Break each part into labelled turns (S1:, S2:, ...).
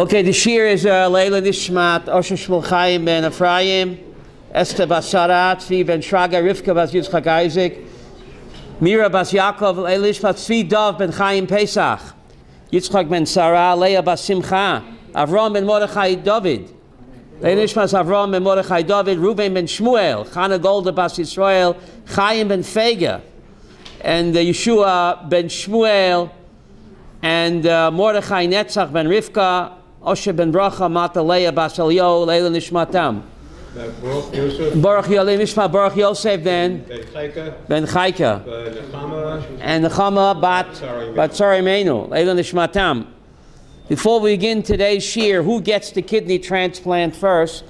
S1: Okay, the shir is Leila Nishmat, Osher Shmuel Chaim ben Ephraim, Esther bas Sarah, Tzvi ben Shraga, Rivka bas Yitzchak Isaac, Mira bas Yaakov, Leila Nishmat, Tzvi Dov ben Chaim Pesach, Yitzchak ben Sarah, Leah bas Simcha, Avram ben Mordechai David, Leila Nishmat, Avram ben Mordechai David, Reuben ben Shmuel, Chana Golda bas Yisrael, Chaim ben Fega, and Yeshua ben Shmuel, and Mordechai Netzach ben Rivka, Osher ben Bracha, Mata Leah bas Elio, Leila Nishmatam. Baruch Nishma, Baruch Yosef ben Chaika, and Nechama bat Tzari Meinu, Leila Nishmatam. Before we begin today's shir, who gets the kidney transplant first,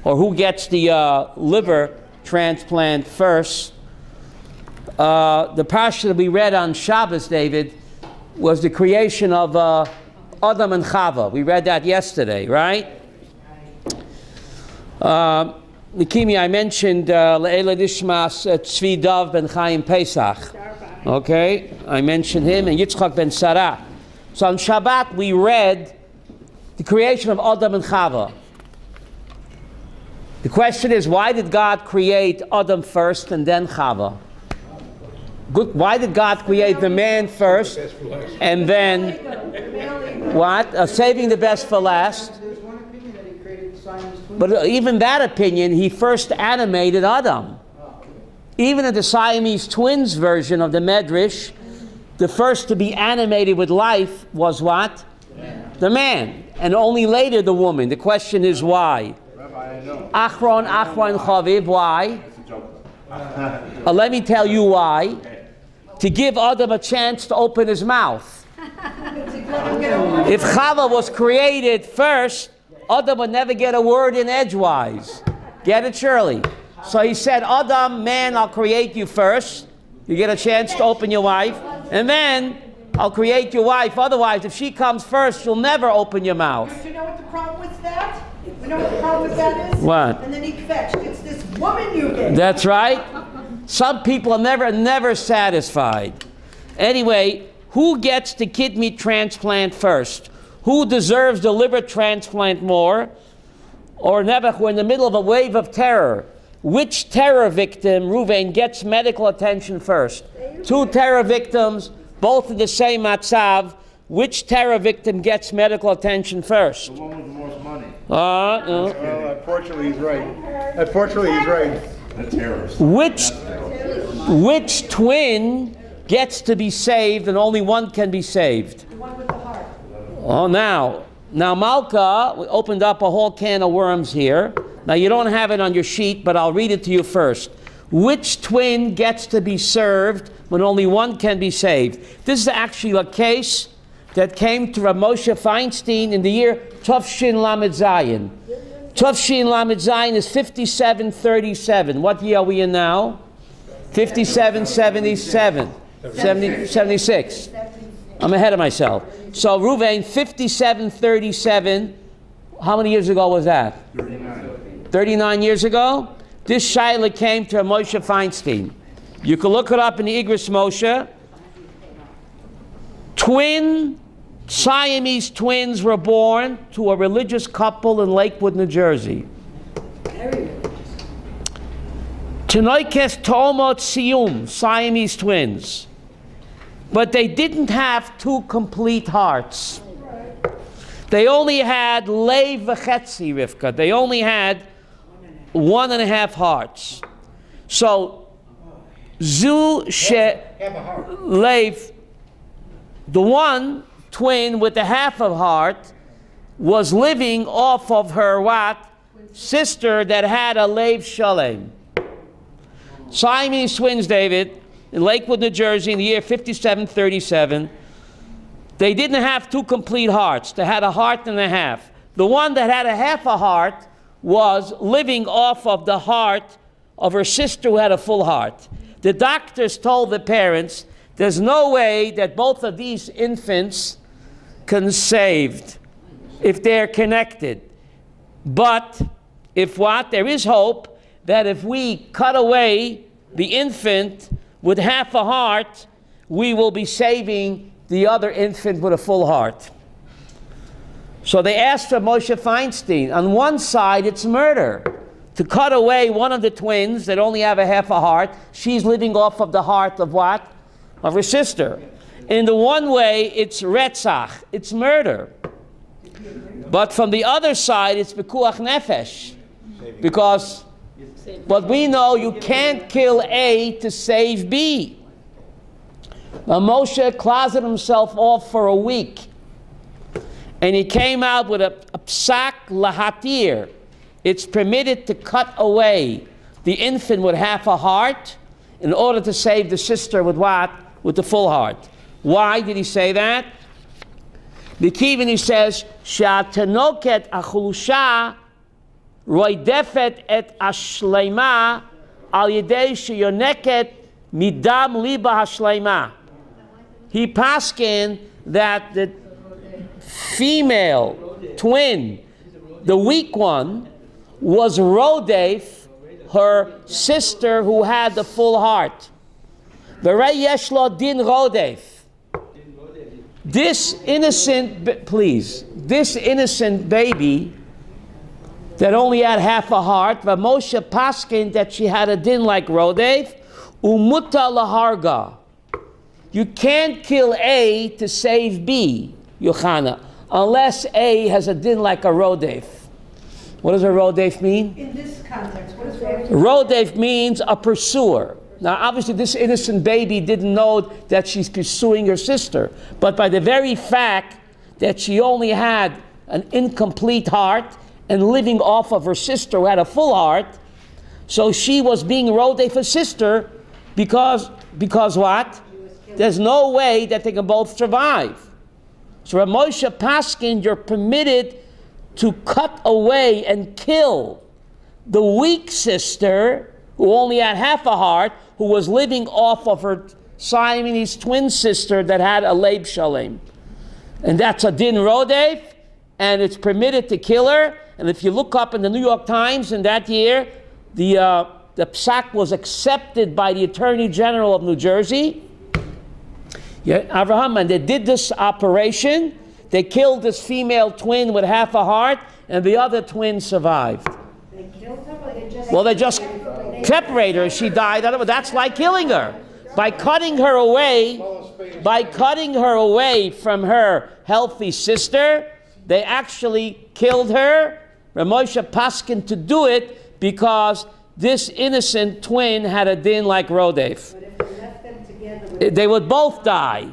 S1: or who gets the liver transplant first? The parsha that we read on Shabbos, David, was the creation of Adam and Chava. We read that yesterday, right? Nikimi, I mentioned Le'ela Nishmas Tzvi Dov ben Chaim Pesach. Okay, I mentioned him, and Yitzchak ben Sarah. So on Shabbat we read the creation of Adam and Chava. The question is, why did God create Adam first and then Chava? Good. Why did God create the man first and then what? Saving the best for last.
S2: There's one opinion that he created Siamese twins.
S1: But even that opinion, he first animated Adam. Even in the Siamese twins version of the Medrash, the first to be animated with life was what? The man. And only later the woman. The question is why?
S2: Rabbi, I know.
S1: Achron Chaviv, why? Let me tell you why. To give Adam a chance to open his mouth. If Chava was created first, Adam would never get a word in edgewise. Get it, Shirley? So he said, Adam, man, I'll create you first. You get a chance to open your wife. And then I'll create your wife. Otherwise, if she comes first, you'll never open your mouth.
S3: Do you know what the problem with that? You know what the problem with that is?
S1: What?
S3: And then he fetched. It's this woman you get.
S1: That's right. Some people are never satisfied. Anyway, who gets the kidney transplant first? Who deserves the liver transplant more? Or never, we're in the middle of a wave of terror. Which terror victim, Ruvain, gets medical attention first? Two terror victims, both in the same matzav. Which terror victim gets medical attention first?
S2: The one with the most money.
S1: No.
S2: Well, unfortunately, he's right. Unfortunately, he's right. The terrorist.
S1: Which twin gets to be saved, and only one can be saved?
S3: The one with the heart.
S1: Oh, now Malka, we opened up a whole can of worms here. Now you don't have it on your sheet, but I'll read it to you first. Which twin gets to be served when only one can be saved? This is actually a case that came to Rav Moshe Feinstein in the year Tufshin Lamed Zayin. Tufshin Lamed Zayin is 5737. What year are we in now? 5777. 76. I'm ahead of myself. So Ruvain, 5737. How many years ago was that? 39 years ago? This Shaila came to Moshe Feinstein. You can look it up in the Igros Moshe. Siamese twins were born to a religious couple in Lakewood, New Jersey. Tenoikes Tomot Siyum, Siamese twins. But they didn't have two complete hearts. They only had Lev V'chetzi, Rivka. They only had 1.5 hearts. So, Zu She Lev, the one twin with the half of heart, was living off of her what? Sister that had a Lev Shalem. Siamese twins, David, in Lakewood, New Jersey, in the year 5737. They didn't have two complete hearts. They had a heart and a half. The one that had a half a heart was living off of the heart of her sister who had a full heart. The doctors told the parents, there's no way that both of these infants can be saved if they're connected. But if what? There is hope that if we cut away the infant with half a heart, we will be saving the other infant with a full heart. So they asked for Moshe Feinstein. On one side, it's murder. To cut away one of the twins that only have a half a heart, she's living off of the heart of what? Of her sister. In the one way, it's retzach, it's murder. But from the other side, it's pekuach nefesh. Because, but we know you can't kill A to save B. Now Moshe closeted himself off for a week. And he came out with a psak lahatir. It's permitted to cut away the infant with half a heart in order to save the sister with what? With the full heart. Why did he say that? Because he says, Sha'atanoket achulusha roidefet et ashleima al yedei sheyoneket midam liba hashleima. He paskin that the female twin, the weak one, was Rodef, her sister who had the full heart. V'rei yesh lo din Rodef. This innocent baby that only had half a heart, Moshe paskin that she had a din like Rodef, umuta laharga. You can't kill A to save B, Yochana, unless A has a din like a Rodef. What does a Rodef mean?
S3: In this context, what is Rodef?
S1: Rodef means a pursuer. Now, obviously, this innocent baby didn't know that she's pursuing her sister. But by the very fact that she only had an incomplete heart and living off of her sister who had a full heart, so she was being Rodef a sister because what? There's no way that they can both survive. So Rav Moshe paskin, you're permitted to cut away and kill the weak sister who only had half a heart, who was living off of her Siamese twin sister that had a leib shalem. And that's a din rodef, and it's permitted to kill her. And if you look up in the New York Times in that year, the psak was accepted by the Attorney General of New Jersey. Yeah, Avraham, and they did this operation. They killed this female twin with half a heart, and the other twin survived.
S3: They killed her, or they just...
S1: Well, they just separated her. She died. That's like killing her. By cutting her away from her healthy sister, they actually killed her. Rav Moshe paskin to do it because this innocent twin had a din like Rodef.
S3: But if they left them together...
S1: They would both die.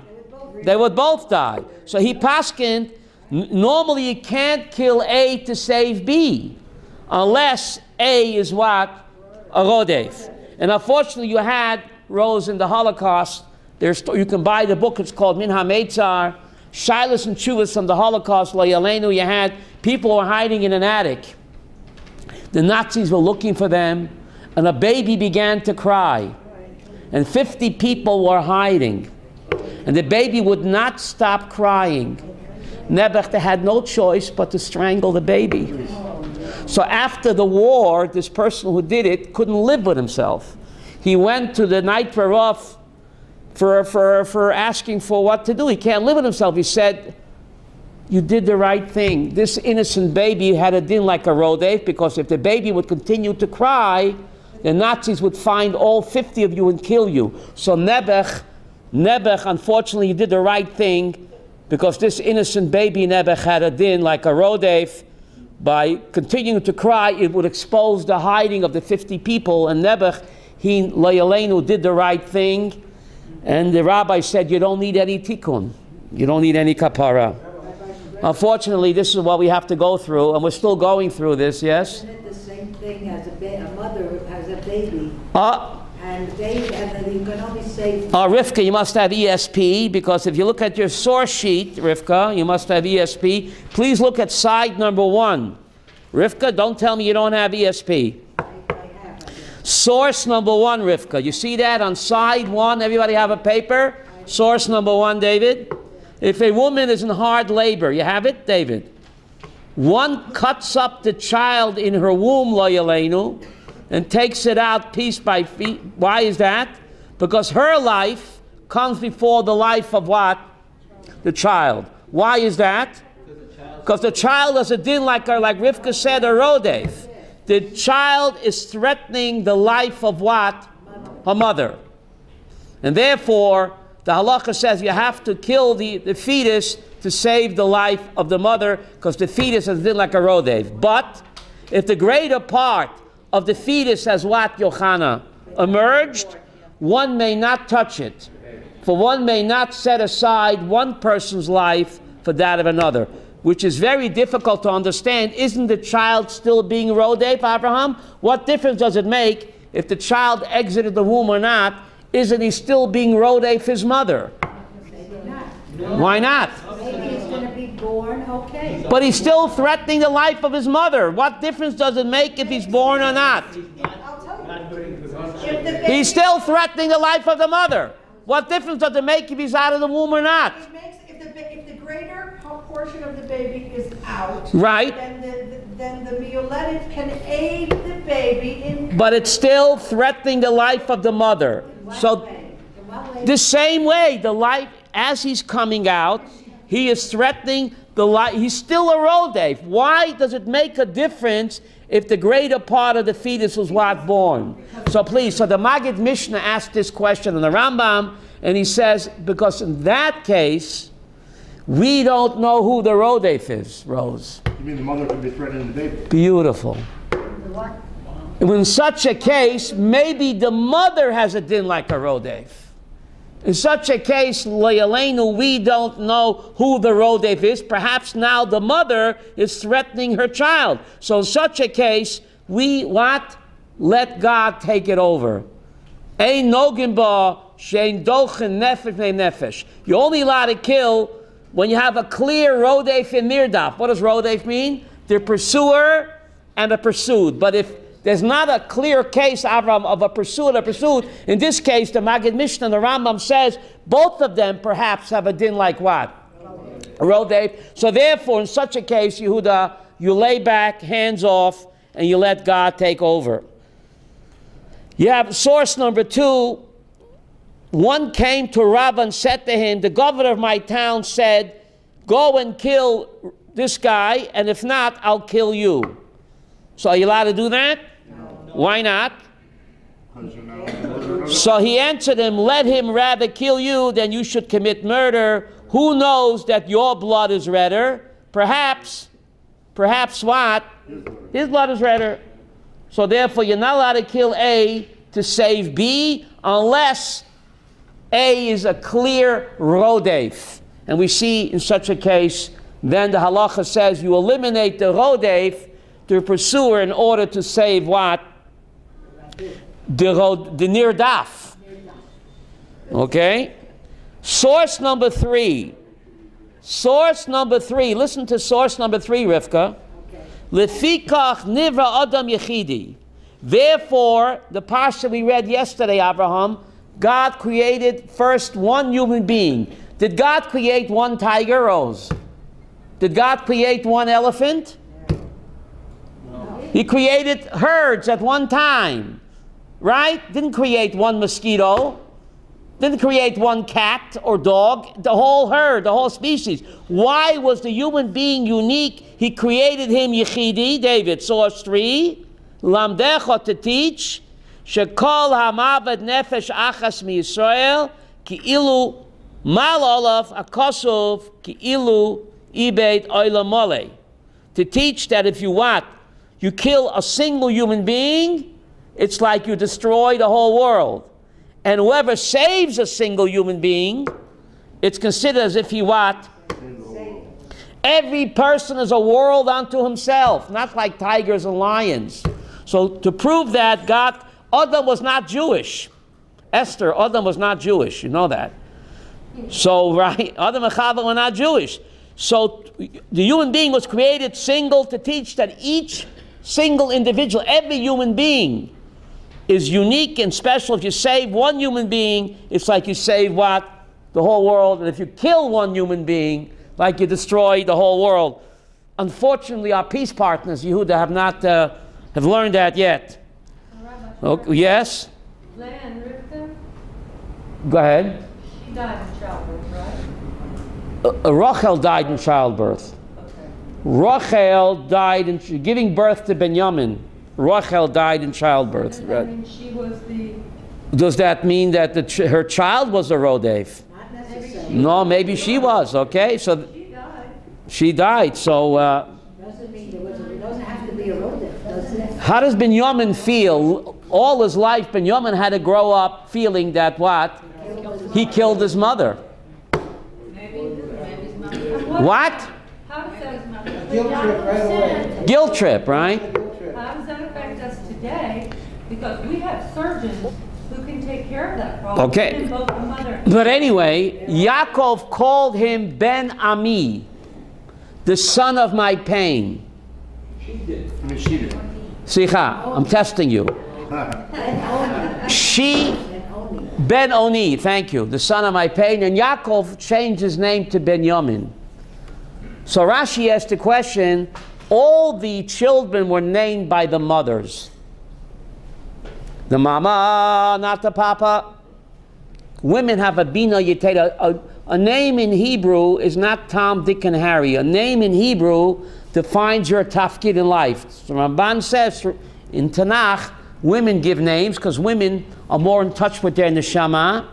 S1: They would both die. So he paskin, normally you can't kill A to save B, unless A is what? A Rodef. And unfortunately you had, Rose, in the Holocaust, you can buy the book, it's called Min HaMeitzar, Shilas and Chuvas from the Holocaust, Lo Yaleinu. You had people who were hiding in an attic. The Nazis were looking for them, and a baby began to cry. And 50 people were hiding. And the baby would not stop crying. Nebuchadnezzar had no choice but to strangle the baby. So after the war, this person who did it couldn't live with himself. He went to the night Baruch for asking for what to do. He can't live with himself. He said, you did the right thing. This innocent baby had a din like a Rodef, because if the baby would continue to cry, the Nazis would find all 50 of you and kill you. So Nebuch, unfortunately, he did the right thing, because this innocent baby Nebuch had a din like a Rodef. By continuing to cry, it would expose the hiding of the 50 people, and Nebuch, he, Lo Yaleinu, did the right thing. And the rabbi said, you don't need any tikkun. You don't need any kapara. Unfortunately, this is what we have to go through, and we're still going through this, yes?
S4: Isn't it the same thing as a mother has a baby? And then you can only say...
S1: Rivka, you must have ESP, because if you look at your source sheet, Rivka, you must have ESP. Please look at side number 1. Rivka, don't tell me you don't have ESP.
S4: I have.
S1: Source number 1, Rivka. You see that on side 1? Everybody have a paper? Source number 1, David. If a woman is in hard labor, you have it, David? One cuts up the child in her womb, Lo Yaleinu, and takes it out piece by piece. Why is that? Because her life comes before the life of what? The child. Why is that?
S5: Because the child's
S1: Because the child has a din like Rivka said, a rodef. The child is threatening the life of what? Her mother. And therefore, the halacha says you have to kill the fetus to save the life of the mother, because the fetus has a din like a rodef. But if the greater part of the fetus has what, Yochana, emerged, one may not touch it. For one may not set aside one person's life for that of another, which is very difficult to understand. Isn't the child still being rodef, Abraham? What difference does it make if the child exited the womb or not? Isn't he still being rodef his mother?
S4: Maybe not.
S1: Why not?
S4: Maybe he's going to be born, okay.
S1: But he's still threatening the life of his mother. What difference does it make if he's born or not?
S3: I'll tell you.
S1: He's still threatening the life of the mother. What difference does it make if he's out of the womb or not?
S3: It makes, if the greater portion of the baby is out,
S1: Right.
S3: then the mioletic can aid the baby in.
S1: But it's still threatening the life of the mother. So the same way, the life, as he's coming out, he is threatening the life. He's still a rodef. Why does it make a difference if the greater part of the fetus was what, born? So please, so the Maggid Mishnah asked this question in the Rambam, and he says, because in that case, we don't know who the rodef is, Rose.
S2: You mean the mother could be threatening the baby?
S1: Beautiful. In such a case, maybe the mother has a din like a rodef. In such a case, Le'aleinu, we don't know who the rodef is. Perhaps now the mother is threatening her child. So in such a case, we what? Let God take it over. Ein nogin ba shein dochen nefesh ne nefesh. You're only allowed to kill when you have a clear rodef in nirdaf. What does rodef mean? The pursuer and the pursued. But if there's not a clear case, Avram, of a pursued or pursued, in this case, the Maggid Mishnah and the Rambam says both of them perhaps have a din like what? Rodef. So therefore, in such a case, Yehuda, you lay back, hands off, and you let God take over. You have source number 2. One came to Rabbi and said to him, the governor of my town said, go and kill this guy, and if not, I'll kill you. So are you allowed to do that? No. Why not? So he answered him, let him rather kill you than you should commit murder. Who knows that your blood is redder? Perhaps what? His blood is redder. So therefore, you're not allowed to kill A to save B unless A is a clear rodef. And we see in such a case, then the halacha says you eliminate the rodef, the pursuer, in order to save what? The nirdaf. Okay? Source number 3. Source number 3. Listen to source number 3, Rivka. Lefikach nivra adam yechidi. Therefore, the parsha we read yesterday, Abraham, God created first one human being. Did God create one tiger, Rose? Did God create one elephant? No. He created herds at one time, right? Didn't create one mosquito. Didn't create one cat or dog. The whole herd, the whole species. Why was the human being unique? He created him yechidi, David, source 3. Lamdecha, to teach. Shekol hamavad nefesh achas mi Yisrael ki ilu mal olav akosov ki ilu ibeit oila mole. To teach that if you what? You kill a single human being, it's like you destroy the whole world. And whoever saves a single human being, it's considered as if he what? Every person is a world unto himself, not like tigers and lions. So to prove that, Adam was not Jewish. Esther, Adam was not Jewish, you know that. So, right, Adam and Chava were not Jewish. So the human being was created single to teach that each single individual, every human being, is unique and special. If you save one human being, it's like you save what? The whole world. And if you kill one human being, like you destroy the whole world. Unfortunately, our peace partners, Yehuda, have not have learned that yet. Okay, yes?
S5: Lan Rivka?
S1: Go ahead.
S5: She died in childbirth, right?
S1: Rachel died in childbirth.
S5: Okay.
S1: Rachel died in giving birth to Benjamin. Rachel died in childbirth.
S5: Does that mean she was the...
S1: Does that mean that her child was a Rodef?
S4: Not necessarily.
S1: No, maybe she was. Okay, so
S5: She died.
S1: she died. So
S4: Doesn't mean it doesn't have to be a rodef, does it?
S1: how does Benjamin feel? All his life, Benjamin had to grow up feeling that what? He killed his mother.
S5: Maybe his mother.
S1: What?
S5: How does that,
S2: Guilt trip right away.
S1: Guilt trip, right?
S5: how does that affect us today? Because we have surgeons who can take care of that problem.
S1: Okay.
S5: In both the mother.
S1: But anyway, Yaakov called him Ben Ami, the son of my pain.
S2: She did.
S1: Sicha, I'm testing you. She, Ben Oni, thank you, the son of my pain. And Yaakov changed his name to Benjamin. So Rashi asked the question, all the children were named by the mothers. The mama, not the papa. Women have a bina yeteda. A name in Hebrew is not Tom, Dick, and Harry. A name in Hebrew defines your tafkid in life. So Ramban says in Tanakh, women give names because women are more in touch with their neshama.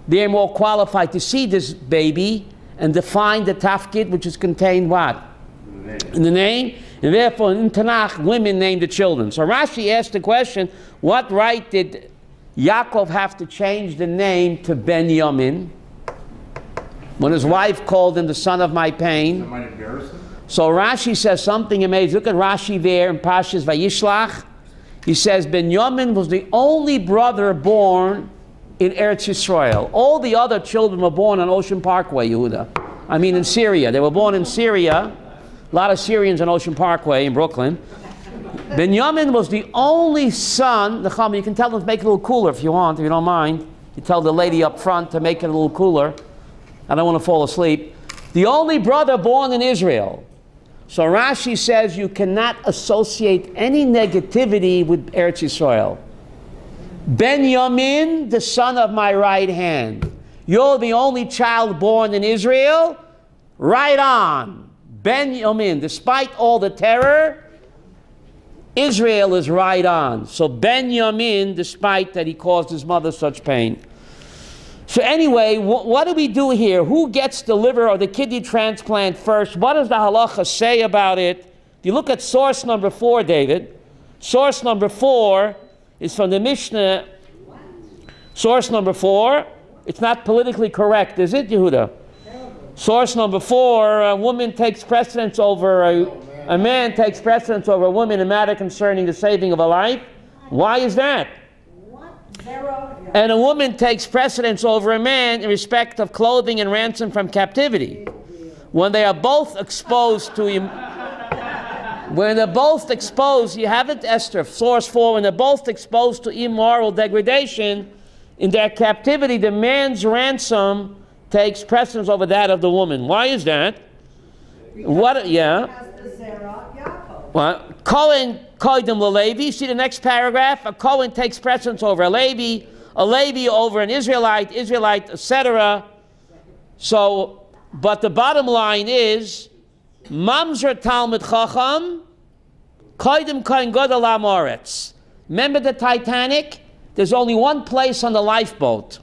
S1: They're more qualified to see this baby and define the tafkid, which is contained what? In the name. And therefore, in Tanakh, women name the children. So Rashi asked the question, what right did Yaakov have to change the name to Benjamin when his wife called him the son of my pain? So Rashi says something amazing. Look at Rashi there in Pashas Vayishlach. He says Benjamin was the only brother born in Eretz Yisrael. All the other children were born on Ocean Parkway, Yehuda. I mean in Syria. They were born in Syria. A lot of Syrians on Ocean Parkway in Brooklyn. Benjamin was the only son. Nechama, you can tell them to make it a little cooler if you want, if you don't mind. You tell the lady up front to make it a little cooler. I don't want to fall asleep. The only brother born in Israel. So Rashi says you cannot associate any negativity with Eretz Yisrael. Benjamin, the son of my right hand. You're the only child born in Israel? Right on. Benjamin, despite all the terror, Israel is right on. So Benjamin, despite that he caused his mother such pain. So anyway, what do we do here? Who gets the liver or the kidney transplant first? What does the halacha say about it? If you look at source number 4, David, source number 4 is from the Mishnah. Source number 4, it's not politically correct, is it, Yehuda? Source number 4, a woman takes precedence over a man takes precedence over a woman in a matter concerning the saving of a life. Why is that? And a woman takes precedence over a man in respect of clothing and ransom from captivity. When they are both exposed to him, when they're both exposed, you have it, Esther, source 4, when they're both exposed to immoral degradation in their captivity, the man's ransom takes precedence over that of the woman. Why is that? What? Yeah. Well, Cohen koydem l'Levi. See the next paragraph. A Cohen takes precedence over a Levi over an Israelite, etc. So, but the bottom line is, Mamzer Talmud Chacham koydem kohen gadol ha'aretz. Remember the Titanic? There's only one place on the lifeboat.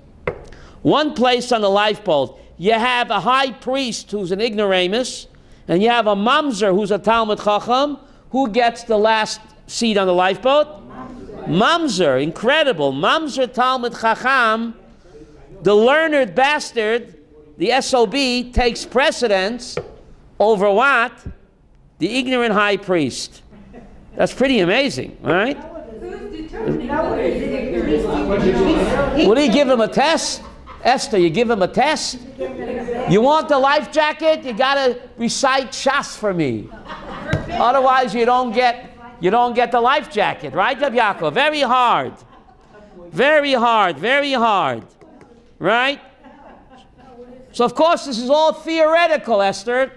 S1: One place on the lifeboat. You have a high priest who's an ignoramus, and you have a mamzer who's a Talmud Chacham. Who gets the last seat on the lifeboat? Mamzer, incredible. Mamzer Talmud Chacham, the learned bastard, the SOB, takes precedence over what? The ignorant high priest. That's pretty amazing, right?
S5: Who's determining?
S1: Will he give him a test? Esther, you give him a test? You want the life jacket? You gotta recite Shas for me. Otherwise you don't get the life jacket, right, Rabbi Yaakov? Very hard. Very hard, very hard. Right? So of course this is all theoretical, Esther.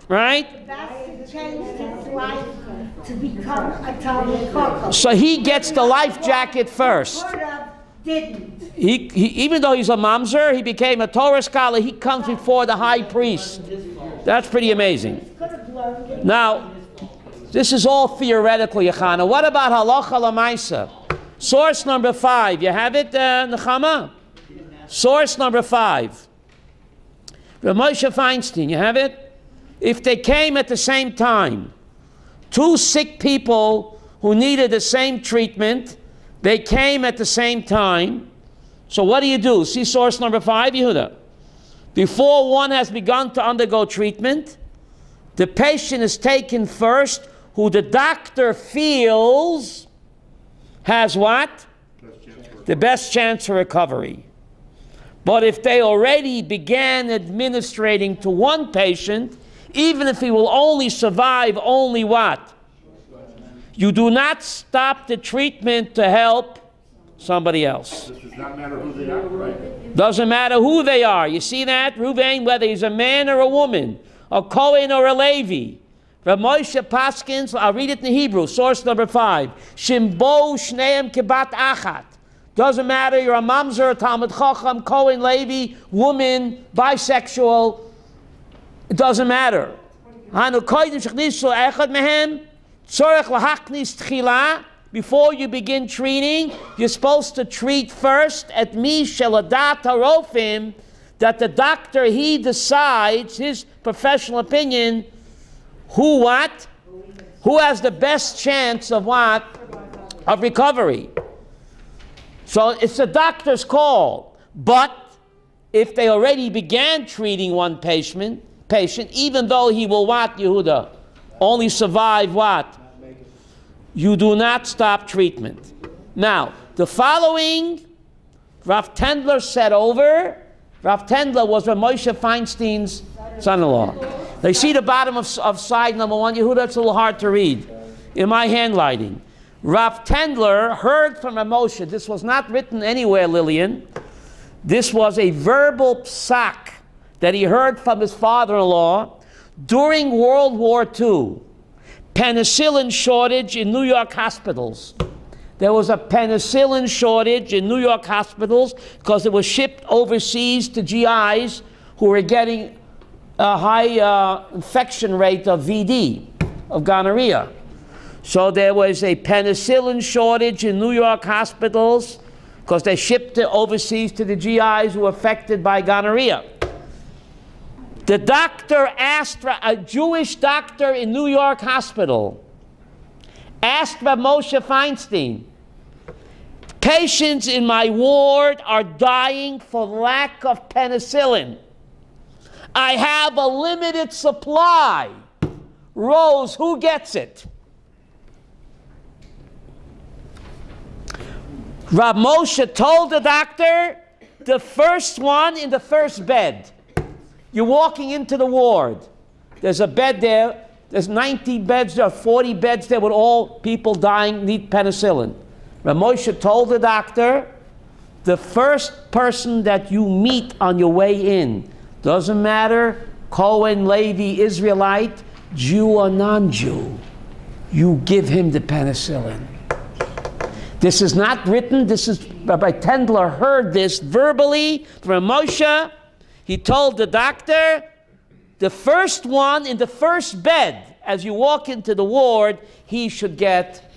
S1: Right?
S3: That's changed his life to become a Talmud Chacham.
S1: So he gets the life jacket first.
S3: Didn't.
S1: He, even though he's a mamzer, he became a Torah scholar. He comes before the high priest. That's pretty amazing.
S3: Could have learned
S1: Now, this is all theoretical, Yechana. What about halacha l'maisa? Source number 5. You have it, Nechama? Source number 5. Rav Moshe Feinstein, you have it? If they came at the same time, 2 sick people who needed the same treatment, they came at the same time. So what do? See source number 5, Yehuda? Before one has begun to undergo treatment, the patient is taken first, who the doctor feels has what? The best chance for recovery. But if they already began administrating to one patient, even if he will only survive only what? You do not stop the treatment to help somebody else.
S2: This does not matter who they are, right?
S1: Doesn't matter who they are. You see that? Ruvain, whether he's a man or a woman, a Kohen or a Levi. Rav Moshe Paskins, I'll read it in Hebrew, source number 5. Shimbo shneim kibat achat. Doesn't matter, you're a mamzer, a Talmud Chacham, Kohen, Levi, woman, bisexual. It doesn't matter. Hanu koydim shechnisu echad mehem, tzorech lahaknis tchila. Before you begin treating, you're supposed to treat first at mi sheladat harofim, that the doctor, he decides, his professional opinion, who what? Who has the best chance of what? Of recovery. So it's the doctor's call. But if they already began treating one patient, even though he will what, Yehuda? Only survive what? You do not stop treatment. Now, the following, Rav Tendler said over. Rav Tendler was Rav Moshe Feinstein's son-in-law. Now, you see the bottom of side number 1, Yehuda, it's a little hard to read in my handwriting. Rav Tendler heard from Rav Moshe. This was not written anywhere, Lillian. This was a verbal psak that he heard from his father-in-law during World War II. Penicillin shortage in New York hospitals. There was a penicillin shortage in New York hospitals because it was shipped overseas to GIs who were getting a high infection rate of VD, of gonorrhea. So there was a penicillin shortage in New York hospitals because they shipped it overseas to the GIs who were affected by gonorrhea. The doctor asked, a Jewish doctor in New York hospital, asked Rav Moshe Feinstein, patients in my ward are dying for lack of penicillin. I have a limited supply. Rose, who gets it? Rav Moshe told the doctor, the first one in the first bed. You're walking into the ward. There's a bed there. There's 90 beds there, 40 beds there with all people dying, need penicillin. Rav Moshe told the doctor, the first person that you meet on your way in, doesn't matter, Cohen, Levi, Israelite, Jew or non-Jew, you give him the penicillin. This is not written. This is, Rabbi Tendler heard this verbally from Moshe. He told the doctor, the first one in the first bed, as you walk into the ward, he should get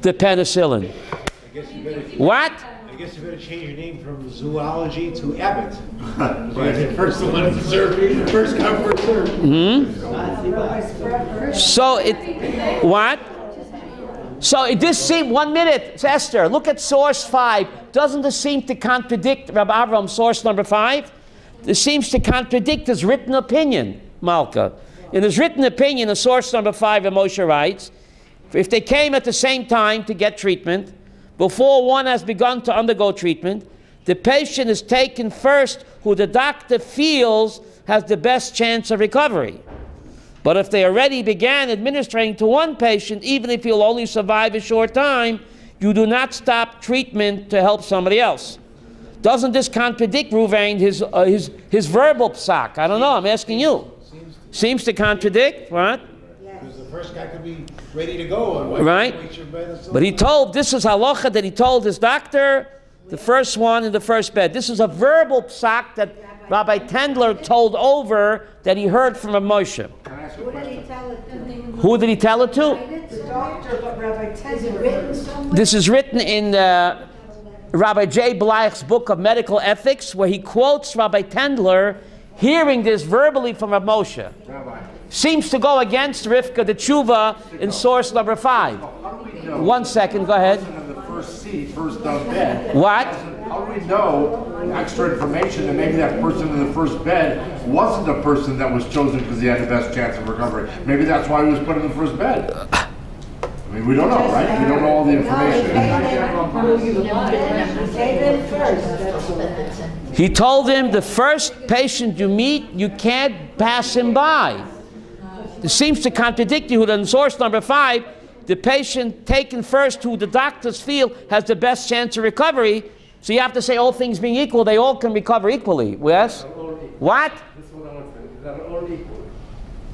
S1: the penicillin. What?
S6: I guess you better change your name from zoology to Abbott. First one to serve, first come, first serve.
S1: So it, what? So it does seem, 1 minute, it's Esther, look at source 5. Doesn't this seem to contradict Rabbi Avram, source number 5? This seems to contradict his written opinion, Malka. In his written opinion, in source number 5, Moshe writes, if they came at the same time to get treatment, before one has begun to undergo treatment, the patient is taken first who the doctor feels has the best chance of recovery. But if they already began administering to one patient, even if he'll only survive a short time, you do not stop treatment to help somebody else. Doesn't this contradict, Ruvain, his verbal psak? I don't know, I'm asking you. Seems to contradict, what?
S6: Because the first guy could be ready to go. And
S1: right? But he told, this is halacha that he told his doctor, the first one in the first bed. This is a verbal psak that Rabbi Tendler told over that he heard from a Moshe.
S2: Can I ask
S4: Who did he tell it to?
S1: Who did he tell it to?
S3: The doctor, but Rabbi
S4: Is it
S3: Tendler.
S4: written somewhere?
S1: This is written in Rabbi J. Bleich's book of medical ethics, where he quotes Rabbi Tendler hearing this verbally from Rav Moshe. Seems to go against Rivka the Tshuva in source number 5. 1 second, go ahead.
S7: The first seat, first bed.
S1: What?
S7: How do we know extra information that maybe that person in the first bed wasn't the person that was chosen because he had the best chance of recovery? Maybe that's why he was put in the first bed. I mean, we don't know, right? We don't know all the information.
S1: He told him the first patient you meet, you can't pass him by. This seems to contradict Yehuda. In source number 5, the patient taken first who the doctors feel has the best chance of recovery. So you have to say all things being equal, they all can recover equally. Yes? What?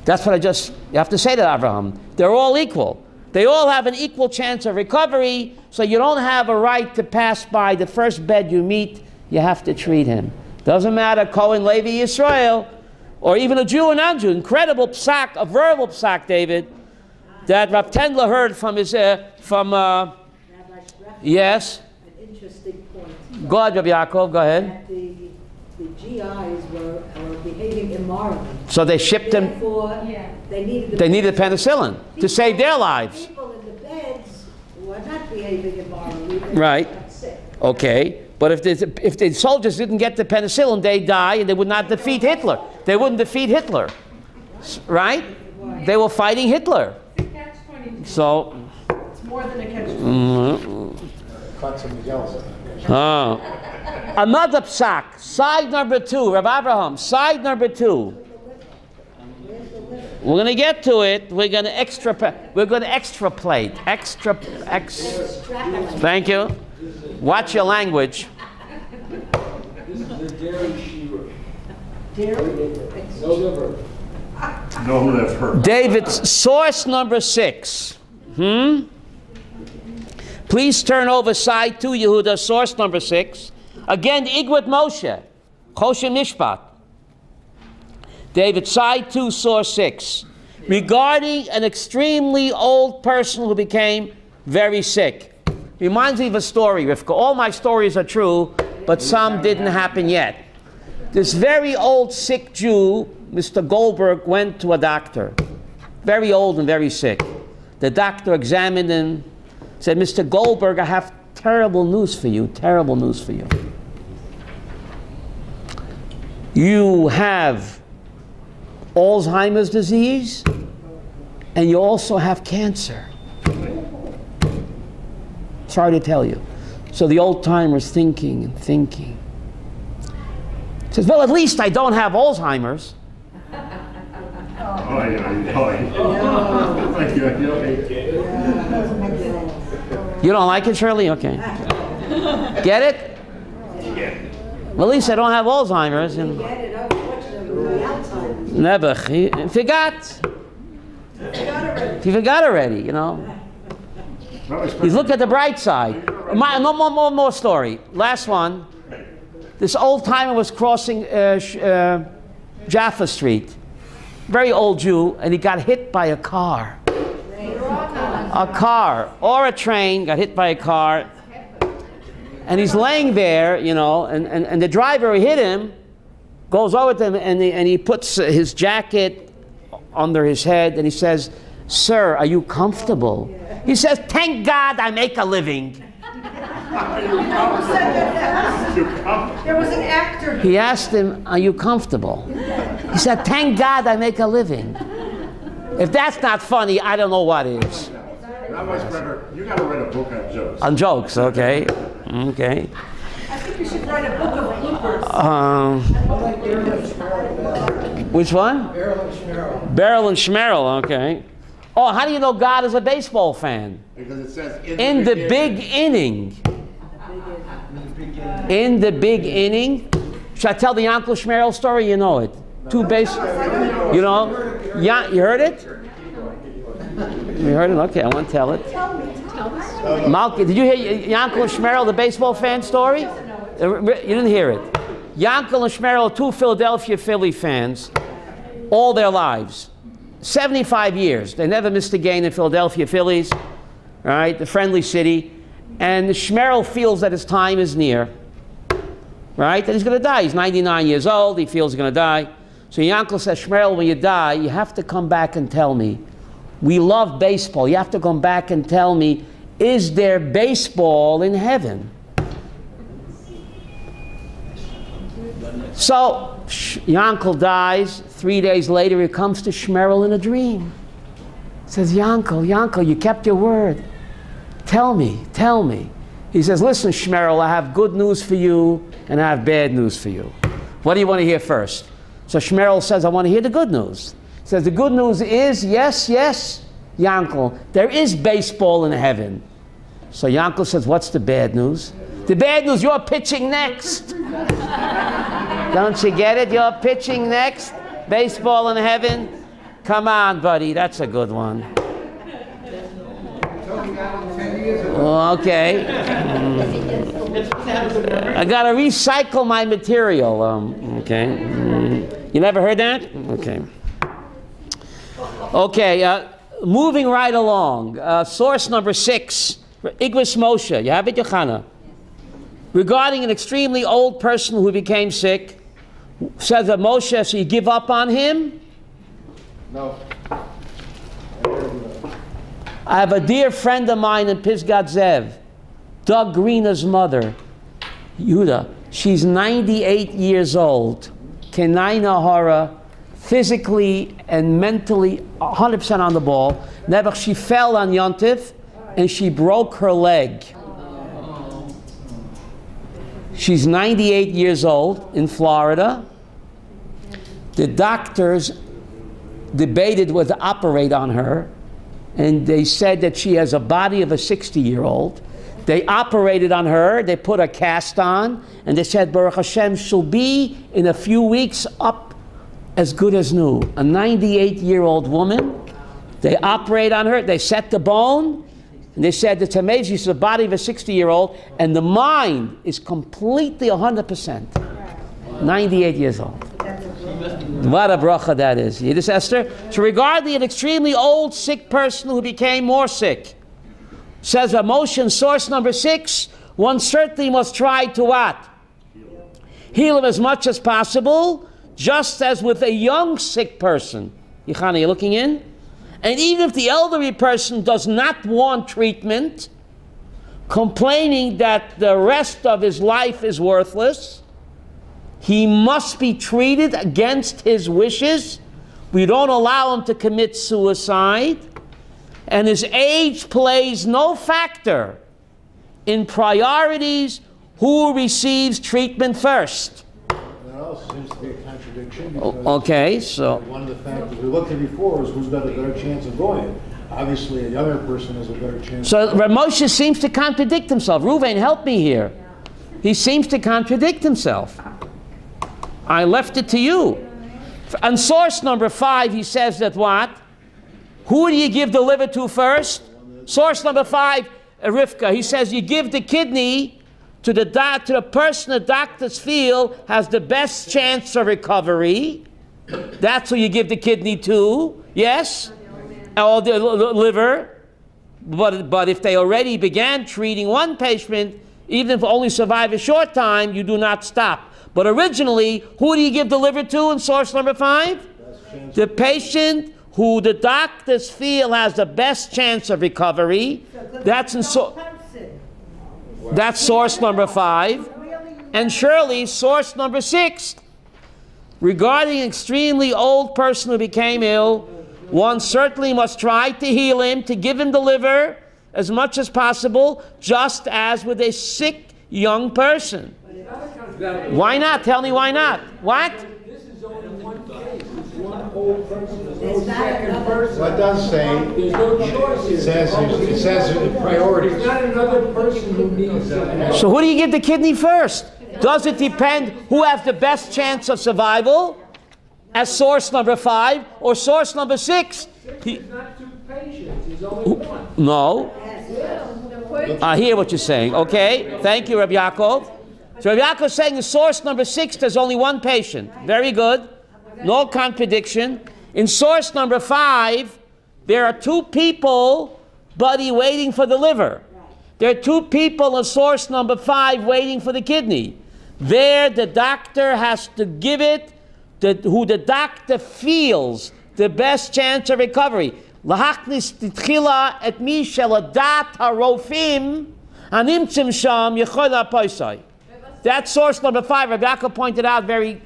S1: That's what you have to say to Abraham. They're all equal. They all have an equal chance of recovery, so you don't have a right to pass by the first bed you meet. You have to treat him. Doesn't matter, Cohen, Levi, Yisrael, or even a Jew or non-Jew. Incredible psak, a verbal psak, David, that Rav Tendler heard from his, yes?
S4: An interesting point.
S1: Go ahead, Rabbi Yaakov, go ahead.
S4: That the GIs were behaving immorally.
S1: So they shipped him,
S4: Therefore, they
S1: needed penicillin to save their lives.
S4: People in the beds were not behaving immorally. They
S1: Right.
S4: got sick.
S1: Okay. But if the soldiers didn't get the penicillin, they'd die and they would not defeat Hitler. They wouldn't defeat Hitler. Right? They were fighting Hitler. So.
S3: It's more than a catch.
S2: Caught some Miguel's.
S1: Another psak, side number 2, Rabbi Abraham, side number 2. We're going to get to it. We're going to extrapolate. Thank you. Watch your language.
S8: This is the dairy shearer.
S7: No liver.
S1: David's source number 6. Please turn over side 2, Yehuda, source number 6. Again, Igwat Moshe, Choshen Mishpat. David, side 2, source 6. Regarding an extremely old person who became very sick. Reminds me of a story, Rivka. All my stories are true, but some didn't happen yet. This very old sick Jew, Mr. Goldberg, went to a doctor. Very old and very sick. The doctor examined him, said, Mr. Goldberg, I have terrible news for you, terrible news for you. You have Alzheimer's disease, and you also have cancer. Sorry to tell you. So the old timer's thinking and thinking. Says, well, at least I don't have Alzheimer's. You don't like it, Shirley? Okay. Get it? Well, at least I don't have Alzheimer's. And never. He forgot. He forgot already, you know. He's looked at the bright side. No more story. Last one. This old timer was crossing Jaffa Street. Very old Jew, and he got hit by a car. A car or a train got hit by a car. And he's laying there, you know, and the driver who hit him goes over to him and he puts his jacket under his head and he says, "Sir, are you comfortable?" He says, "Thank God I make a living."
S3: There was an actor.
S1: He asked him, "Are you comfortable?" He said, "Thank God I make a living." If that's not funny, I don't know what is.
S7: Rabbi Sprecher, you got to write a book on jokes.
S1: On jokes, okay. Okay.
S3: I think you should write a book of bloopers.
S1: Which one? Beryl and Schmerl, okay. Oh, how do you know God is a baseball fan?
S7: Because it says
S1: In the big inning. In the big inning. Should I tell the Uncle Schmerl story? You know it. Two base. You know? Yeah, you heard it? You heard it? Okay, I want to tell it. Malki, did you hear Yankel and Schmerl, the baseball fan story? You didn't hear it. Yankel and Schmerl, two Philadelphia Philly fans, all their lives. 75 years. They never missed a game in Philadelphia Phillies, right? The friendly city. And Shmerel feels that his time is near, right? That he's going to die. He's 99 years old. He feels he's going to die. So Yankel says, Shmerel, when you die, you have to come back and tell me. We love baseball. You have to come back and tell me, is there baseball in heaven? So Yankel dies. 3 days later, he comes to Shmerel in a dream. He says, Yankel, you kept your word. Tell me. He says, listen, Shmerel, I have good news for you and I have bad news for you. What do you want to hear first? So Shmerel says, I want to hear the good news. He says, the good news is, yes, Yankel, there is baseball in heaven. So Yankel says, what's the bad news? The bad news, you're pitching next. Don't you get it? You're pitching next. Baseball in heaven. Come on, buddy, that's a good one. Okay. I gotta recycle my material. Okay. You never heard that? Okay. Okay. Moving right along. Source number 6. Igvis Moshe. You have it, Yochana? Regarding an extremely old person who became sick, says that Moshe, so you give up on him?
S2: No.
S1: I have a dear friend of mine in Pisgat Zev, Doug Greener's mother, Yuda. She's 98 years old. Kenai Nahara, physically and mentally 100% on the ball. Never, she fell on Yontif and she broke her leg. She's 98 years old in Florida. The doctors debated whether to operate on her, and they said that she has a body of a 60-year-old. They operated on her, they put a cast on, and they said, Baruch Hashem, she'll be in a few weeks up as good as new. A 98-year-old woman, they operate on her, they set the bone, and they said it's amazing, she's the body of a 60-year-old, and the mind is completely 100%. 98 years old. What a bracha that is. You this, Esther? So regarding an extremely old, sick person who became more sick, says emotion, source number 6, one certainly must try to what? Heal him as much as possible, just as with a young sick person. Yichana, you looking in? And even if the elderly person does not want treatment, complaining that the rest of his life is worthless, he must be treated against his wishes. We don't allow him to commit suicide. And his age plays no factor in priorities who receives treatment first.
S6: That also seems to be a contradiction.
S1: Okay, so
S6: one of the factors we looked at before was who's got a better chance of going. Obviously, a younger person has a better chance.
S1: So Moshe seems to contradict himself. Reuven, help me here. He seems to contradict himself. I left it to you. On source number 5, he says that what? Who do you give the liver to first? Source number 5, Rivka. He says you give the kidney to the person the doctors feel has the best chance of recovery. That's who you give the kidney to. Yes? Or the liver. But if they already began treating one patient, even if only survive a short time, you do not stop. But originally, who do you give the liver to in source number 5? The patient who the doctors feel has the best chance of recovery. That's source number 5. And surely, source number 6. Regarding an extremely old person who became ill, one certainly must try to heal him, to give him the liver as much as possible, just as with a sick young person. Why not? Tell me why not. What?
S8: This is only one case. It's one old person. There's no second person.
S6: Well, it does say,
S8: there's no choice here.
S6: it says the priorities.
S8: There's not another person who needs that.
S1: So who do you give the kidney first? Does it depend who has the best chance of survival? As source number 5 or source number 6?
S8: There's not 2 patients. There's only one.
S1: No. I hear what you're saying. Okay. Thank you, Rabbi Yaakov. So Rabbi Yaakov is saying in source number 6 there's only one patient. Very good. No contradiction. In source number 5, there are 2 people, buddy, waiting for the liver. There are 2 people in source number 5 waiting for the kidney. There, the doctor has to give it who the doctor feels the best chance of recovery. Lahachnis titchila et mi sheladat harofim hanimtzim sham yechol hapoisai. That's source number 5. Rabbi Yaakov pointed out very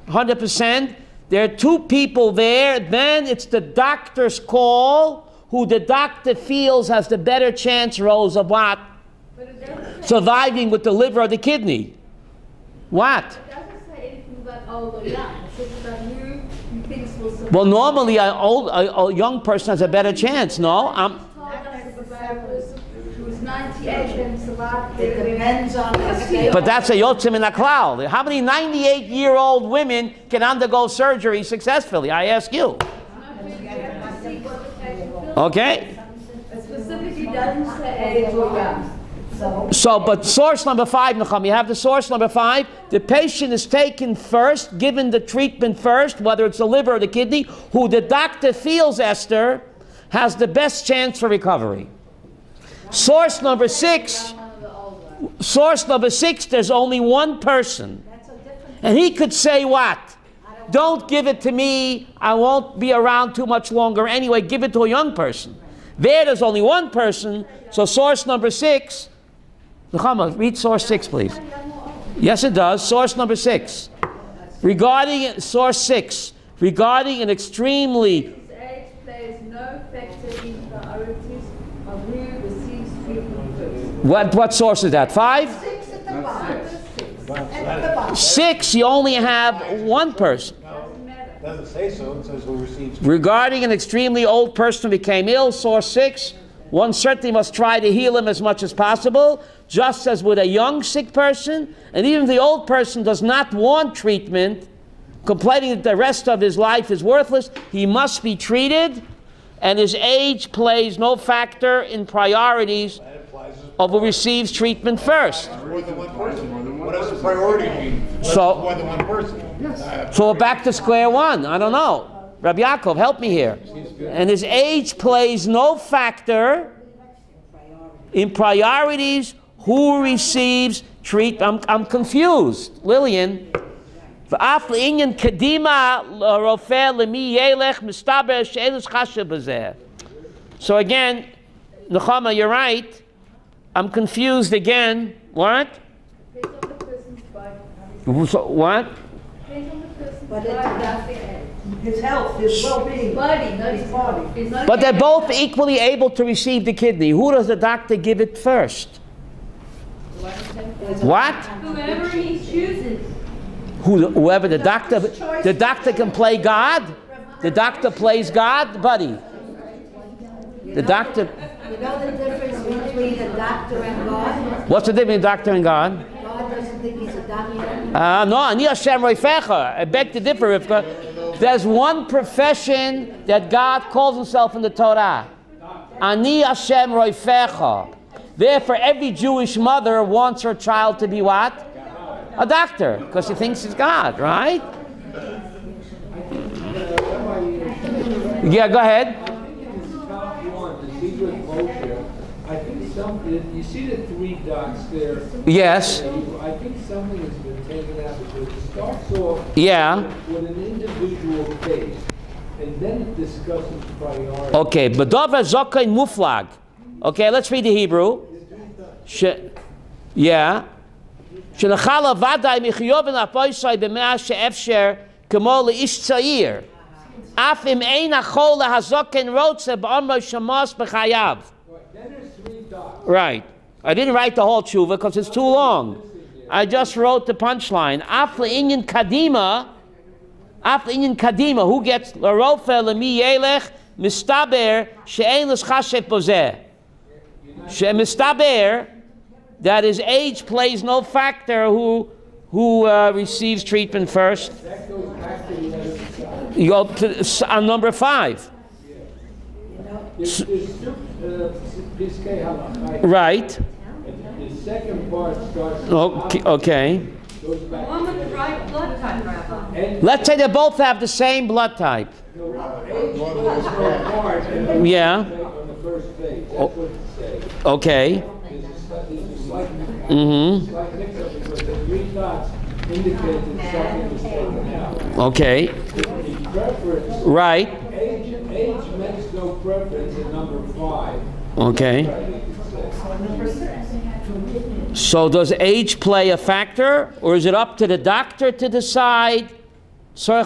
S1: 100%. There are 2 people there. Then it's the doctor's call, who the doctor feels has the better chance, Rose, of what? Surviving with the liver or the kidney. What?
S5: It doesn't say anything about old or young. It says about who you think will survive.
S1: Well, normally a young person has a better chance, no?
S3: Who's 98 and survived.
S4: It depends on the state.
S1: But that's a yotzim in a cloud. How many 98-year-old women can undergo surgery successfully? I ask you. Okay?
S3: It specifically doesn't say age or young.
S1: So, but source number 5, Necham, you have the source number 5. The patient is taken first, given the treatment first, whether it's the liver or the kidney, who the doctor feels, Esther, has the best chance for recovery. Source number 6, there's only 1 person. And he could say what? Don't give it to me, I won't be around too much longer anyway, give it to a young person. There's only 1 person, so source number 6, Nechama, read source 6, please. Yes, it does. Source number 6. Regarding source 6, regarding an extremely...
S3: His age plays no factor in priorities of who receives treatment first.
S1: What source is that? 5?
S3: 6 at the bottom.
S1: 6, you only have 1 person.
S6: It doesn't say so, it says who receives.
S1: Regarding an extremely old person who became ill, source 6, one certainly must try to heal him as much as possible, just as with a young sick person. And even if the old person does not want treatment, complaining that the rest of his life is worthless, he must be treated, and his age plays no factor in priorities of who receives treatment first.
S2: More than 1 person. What does the priority mean?
S1: So-
S2: More than 1 person.
S1: So we're back to square one. I don't know. Rabbi Yaakov, help me here. And his age plays no factor in priorities who receives treatment. I'm confused. Lillian. So again, Nechama, you're right. I'm confused again. What?
S3: Depends on the person's body.
S1: So, what?
S3: Depends on the person's
S4: But
S3: body.
S4: His health, his well-being.
S3: Body, not his body.
S1: But they're both equally able to receive the kidney. Who does the doctor give it first? What?
S5: Whoever he chooses.
S1: Whoever the doctor can play God. The doctor plays God, buddy. The doctor.
S4: You know the difference between a doctor and God?
S1: What's the difference between doctor and God?
S4: God doesn't think he's a doctor.
S1: No, Ani Hashem Roifecha. I beg to differ, Rivka. There's one profession that God calls himself in the Torah. Ani Hashem Roifecha. Therefore, every Jewish mother wants her child to be what? A doctor, because she thinks he's God, right? Yeah, go ahead.
S8: I think you see the 3 dots there.
S1: Yes.
S8: I think something has been taken out because it starts off with an individual case, and then it discusses priority.
S1: Okay, B'dover Zokain Muflag. Okay, let's read the Hebrew. Shenachala vaday michiyov apoisai b'mea she'efsher kamo leish tzayir. Af im ein achol lehazoken rotze b'amro shamos b'chayav. Right. I didn't write the whole tshuva because it's too long. I just wrote the punchline. Af le'inyan kadima. Who gets l'rofe l'mi yelech mistaber she'ein l'schashet bozeh. Mistaber, that his age plays no factor who receives treatment first. You go to on number 5. Right.
S8: The second part starts.
S1: Okay.
S8: Goes back.
S5: One with the right blood type, Rabbi.
S1: Let's say they both have the same blood type.
S8: No,
S1: Yeah.
S8: On the first page, that's what it says.
S1: Okay.
S8: There's a slight
S1: Mm-hmm.
S8: mix-up because the green dots indicate that something was taken out.
S1: Okay.
S8: The preference,
S1: Right.
S8: age makes no preference in number 5.
S1: Okay. So does age play a factor, or is it up to the doctor to decide? If
S8: If an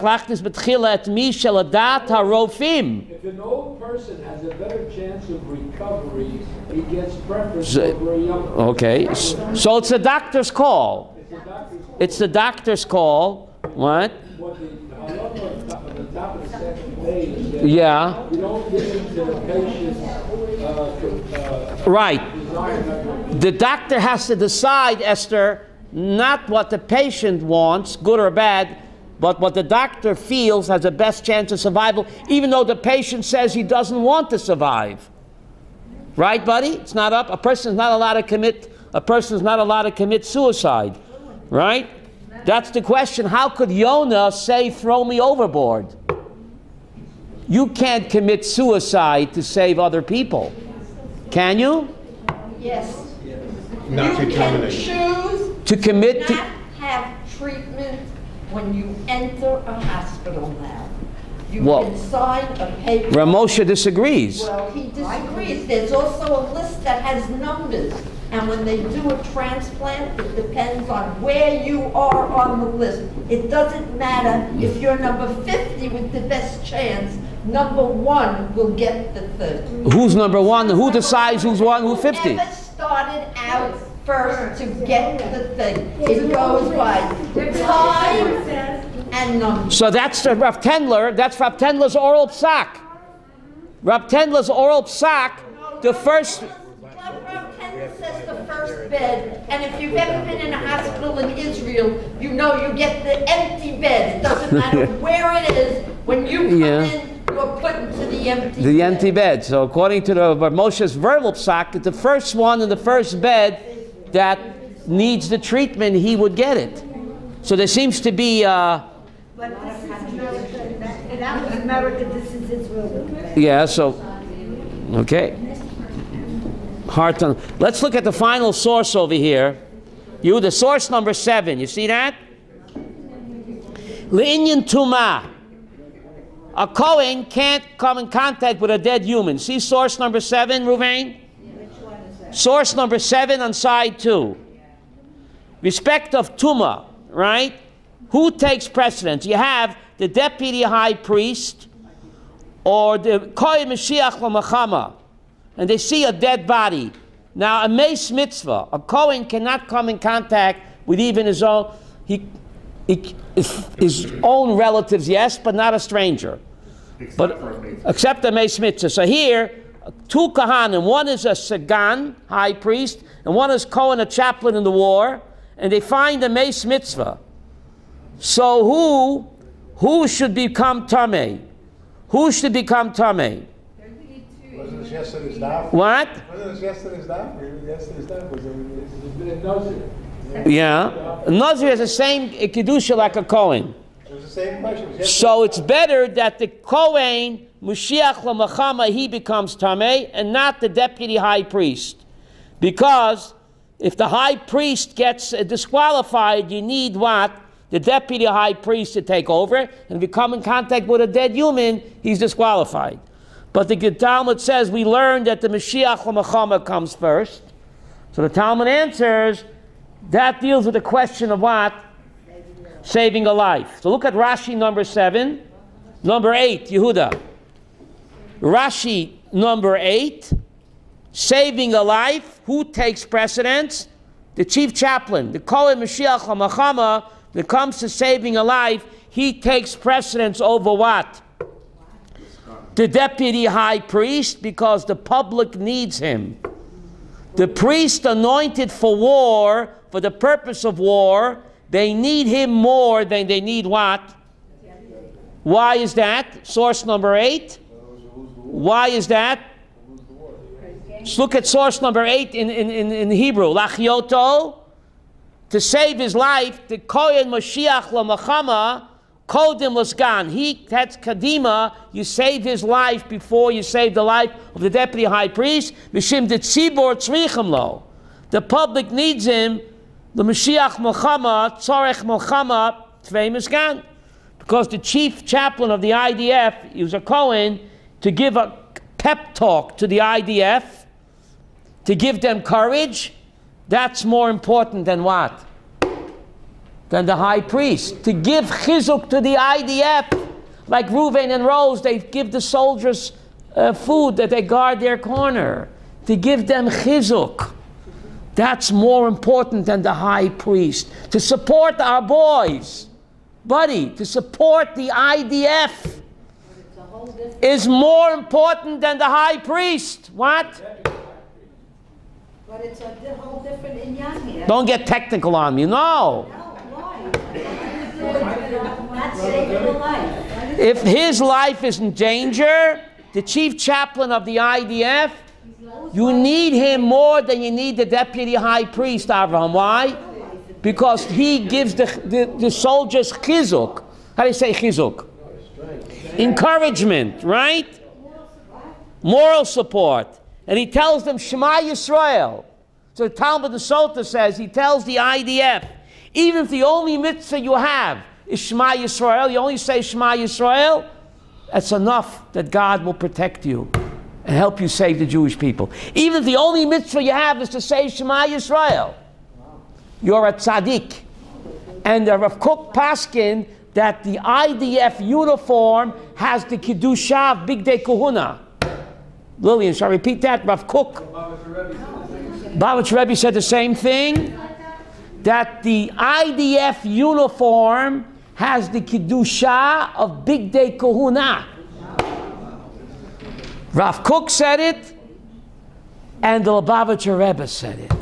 S8: old person has a better chance of recovery, he gets preference over a young person.
S1: Okay. So it's the doctor's call. It's the doctor's call. What?
S8: What the halacha on the top of the second page says,
S1: Yeah.
S8: you don't listen to the patient's
S1: Right.
S8: desire.
S1: The doctor has to decide, Esther, not what the patient wants, good or bad, but what the doctor feels has the best chance of survival, even though the patient says he doesn't want to survive. Right, buddy? It's not up. A person's not allowed to commit suicide. Right? That's the question. How could Yonah say, throw me overboard? You can't commit suicide to save other people. Can you?
S2: Yes.
S3: Not you can choose
S1: To commit
S3: not have treatment when you enter a hospital now. You
S1: Well,
S3: can sign a paper.
S1: Ramosha disagrees.
S3: Well, he disagrees. There's also a list that has numbers. And when they do a transplant, it depends on where you are on the list. It doesn't matter if you're number 50 with the best chance. Number 1 will get the thing.
S1: Who's number 1? Who decides who's 1, who's 50?
S3: Whoever started out first to get the thing. It goes by time and number.
S1: So that's the Rav Tendler. That's Rav Tendler's oral psak. Rav Tendler's oral psak. The first.
S3: Rav Tendler says the first bed, and if you've ever been in a hospital in Israel, you know you get the empty bed. It doesn't matter where it is. When you come in, you're put into the empty bed.
S1: The empty bed. So according to the Moshe's verbal psak, that the first one in the first bed that needs the treatment, he would get it. So there seems to be.
S4: But this is America. That was America. This is Israel.
S1: Yeah. So. Okay. Hard to. Let's look at the final source over here. The source number 7. You see that? Le'inyan Tumah. A Kohen can't come in contact with a dead human. See source number 7, Ruvain? Source number 7 on side 2. Respect of Tumah, right? Who takes precedence? You have the deputy high priest or the Kohen Mashiach L'Machama, and they see a dead body. Now, a meis mitzvah, a Kohen cannot come in contact with even his own, his own relatives, yes, but not a stranger. Except a meis mitzvah. So here, 2 Kohanim, one is a Sagan, high priest, and one is Kohen, a chaplain in the war, and they find a meis mitzvah. So who should become Tameh? Who should become Tameh?
S2: Wasn't this yesterday's daf?
S1: What?
S2: Wasn't this yesterday's daf? Yesterday's daf was
S1: Yeah. A Nazir has the same Kedusha like a Kohen.
S2: It was the same question.
S1: So it's better that the Kohen, Mashiach L'Machama, he becomes Tameh, and not the deputy high priest. Because if the high priest gets disqualified, you need what? The deputy high priest to take over, and if you come in contact with a dead human, he's disqualified. But the Talmud says we learned that the Mashiach L'Machama comes first. So the Talmud answers, that deals with the question of what? Saving a life. So look at Rashi number 7. Number 8, Yehuda. Rashi number 8, saving a life. Who takes precedence? The chief chaplain, the Kohen Mashiach L'Machama. When it comes to saving a life, he takes precedence over what? The deputy high priest, because the public needs him. The priest anointed for war, for the purpose of war, they need him more than they need what? Why is that? Source number 8. Why is that? Let's look at source number 8 in Hebrew. Lachioto. To save his life, the Kohen Mashiach L'Machama Kodim Lasgan. That's Kadima. You save his life before you save the life of the deputy high priest. Mishim de Tzibor Tzrichim Lo. The public needs him. The Mashiach Milchama, Tzorech Milchama, Tvei Misgan. Because the chief chaplain of the IDF, he was a Cohen, to give a pep talk to the IDF, to give them courage, that's more important than what? Than the high priest. To give chizuk to the IDF, like Reuven and Rose, they give the soldiers food, that they guard their corner. To give them chizuk. That's more important than the high priest. To support our boys, buddy, to support the IDF is more important than the high priest. What?
S4: But it's a whole different inyan here.
S1: Don't get technical on me. No.
S4: Why? Not saving a life.
S1: If his life is in danger, the chief chaplain of the IDF, you need him more than you need the deputy high priest, Avraham. Why? Because he gives the soldiers chizuk. How do you say chizuk? Encouragement, right? Moral support. And he tells them, Shema Yisrael. So the Talmud the Sota says, he tells the IDF, even if the only mitzvah you have is Shema Yisrael, you only say Shema Yisrael, that's enough that God will protect you and help you save the Jewish people. Even if the only mitzvah you have is to say Shema Yisrael, you're a tzaddik. And the Rav Kook Paskin that the IDF uniform has the Kiddusha of Big Day Kahuna. Lillian, shall I repeat that? Rav Kook. Babich Rebbe said the same thing. That the IDF uniform has the Kiddusha of Big Day Kahuna. Rav Kook said it, and the Lubavitcher Rebbe said it.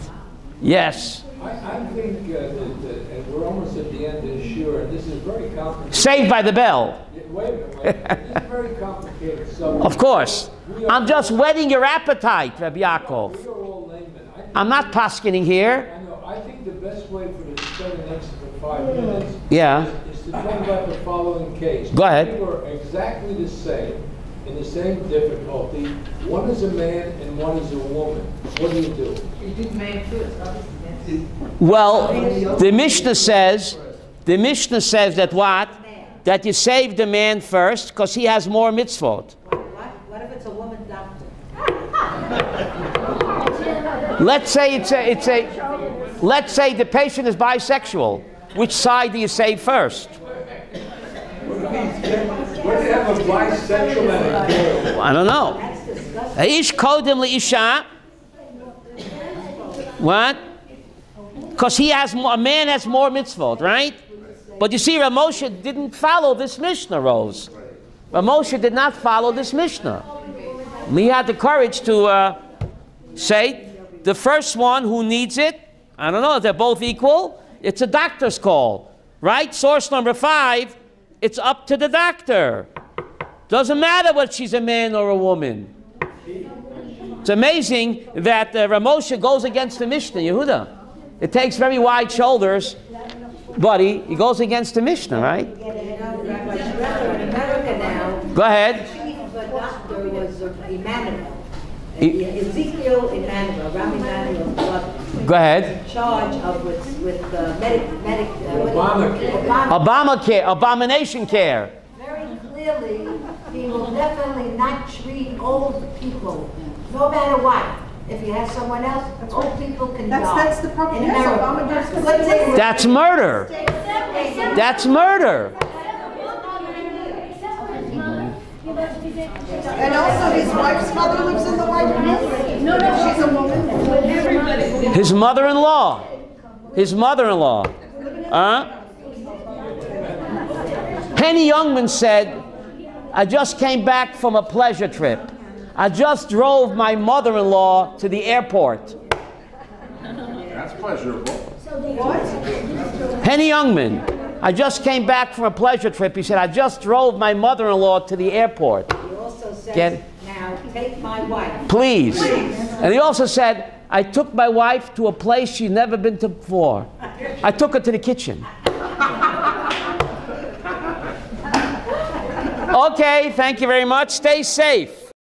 S1: Yes.
S8: I think that, and we're almost at the end of the shiur, and this is very complicated.
S1: Saved by the bell.
S8: Wait a minute. This is very complicated subject.
S1: Of course. I'm just whetting your appetite, Rabbi Yaakov.
S8: We are all laymen.
S1: I'm not paskening here.
S8: I know. I think the best way for to spend the next 5 minutes is to talk about the following case.
S1: Go ahead.
S8: People are exactly the same, in the same difficulty. One is a man and one is a woman. What do?
S5: You do man too.
S1: Well, the Mishnah says that what? That you save the man first because he has more mitzvot.
S4: What if it's a woman doctor?
S1: Let's say let's say the patient is bisexual. Which side do you save first?
S8: What do you have a bisexual and a girl?
S1: I don't know. Ish kodim leisha. What? Because a man has more mitzvot, right? But you see, Rav Moshe didn't follow this Mishnah, Rose. Rav Moshe did not follow this Mishnah. He had the courage to say, the first one who needs it, I don't know if they're both equal, it's a doctor's call, right? Source number 5, it's up to the doctor. Doesn't matter whether she's a man or a woman. It's amazing that Rav Moshe goes against the Mishnah, Yehuda. It takes very wide shoulders, buddy. He goes against the Mishnah, right?
S4: In America now,
S1: Go ahead.
S4: the chief of a doctor was Emmanuel. Ezekiel Emmanuel, Rabbi Emmanuel's brother.
S1: Go ahead.
S4: In charge of with
S8: Obamacare.
S1: Abomination care.
S4: Very clearly, he will definitely not treat old people, no matter what. If he has someone else, old people can die.
S9: That's the problem.
S4: In America.
S1: That's murder. That's murder.
S9: And also, his wife's mother lives in the White House. No, she's a woman.
S1: His mother-in-law. His mother-in-law. Henny Youngman said, I just came back from a pleasure trip. I just drove my mother-in-law to the airport.
S7: That's pleasurable.
S9: What?
S1: Henny Youngman, I just came back from a pleasure trip. He said, I just drove my mother-in-law to the airport.
S4: He also says, now take my wife.
S1: Please. And he also said, I took my wife to a place she'd never been to before. I took her to the kitchen. Okay, thank you very much. Stay safe.